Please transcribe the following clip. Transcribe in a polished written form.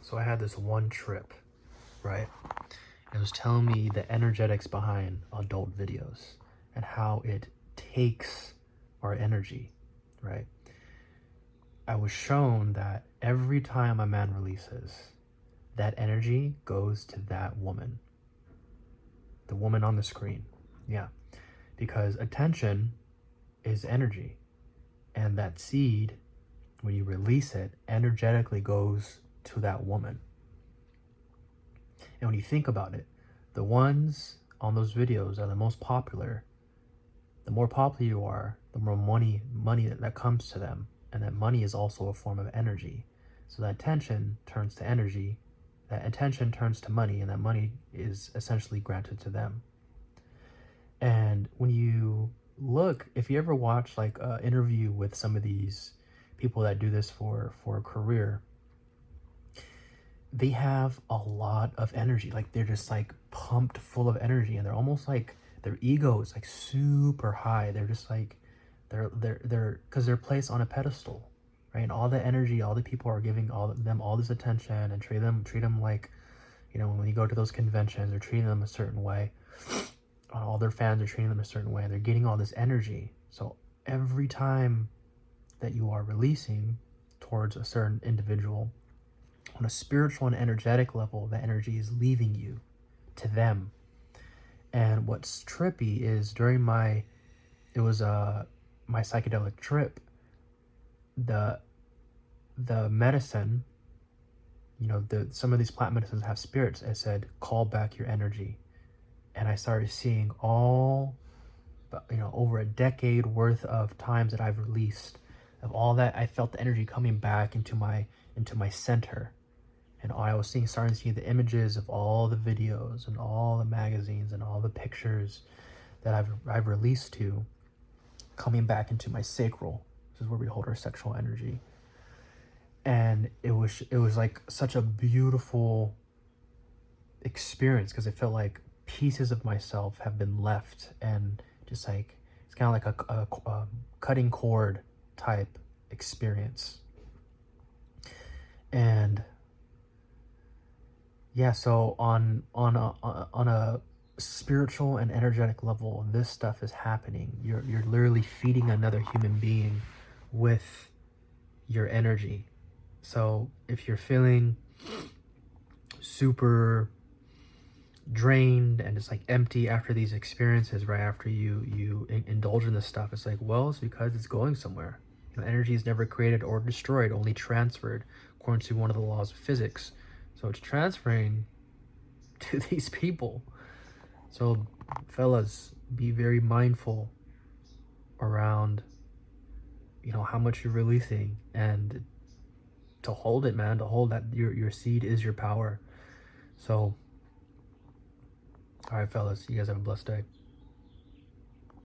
So I had this one trip, right? It was telling me the energetics behind adult videos and how it takes our energy, right? I was shown that every time a man releases, that energy goes to that woman, the woman on the screen. Yeah, because attention is energy, and that seed, when you release it, energetically goes to that woman. And when you think about it, the ones on those videos are the most popular. The more popular you are, the more money that comes to them. And that money is also a form of energy. So that attention turns to energy, that attention turns to money, and that money is essentially granted to them. And when you look, if you ever watch like an interview with some of these people that do this for a career, they have a lot of energy. Like they're just like pumped full of energy, and they're almost like their ego is like super high. They're just like they're because they're placed on a pedestal, right? And all the energy, all the people are giving all this attention and treat them like, you know, when you go to those conventions, they're treating them a certain way. All their fans are treating them a certain way, and they're getting all this energy. So every time that you are releasing towards a certain individual, on a spiritual and energetic level, the energy is leaving you to them. And what's trippy is during my psychedelic trip, the medicine, you know, some of these plant medicines have spirits. I said, call back your energy. And I started seeing all, you know, over a decade worth of times that I've released, of all that, I felt the energy coming back into my center. And I was starting to see the images of all the videos and all the magazines and all the pictures that I've released to, coming back into my sacral. This is where we hold our sexual energy. And it was like such a beautiful experience, because it felt like pieces of myself have been left, and just like it's kind of like a cutting cord type experience. And yeah, so on a spiritual and energetic level, this stuff is happening. You're literally feeding another human being with your energy. So if you're feeling super drained and just like empty after these experiences, right after you indulge in this stuff, it's like, well, it's because it's going somewhere. You know, energy is never created or destroyed, only transferred, according to one of the laws of physics. So it's transferring to these people. So fellas, be very mindful around, you know, how much you're releasing, and to hold it, man, to hold that your seed is your power. So all right, fellas, you guys have a blessed day.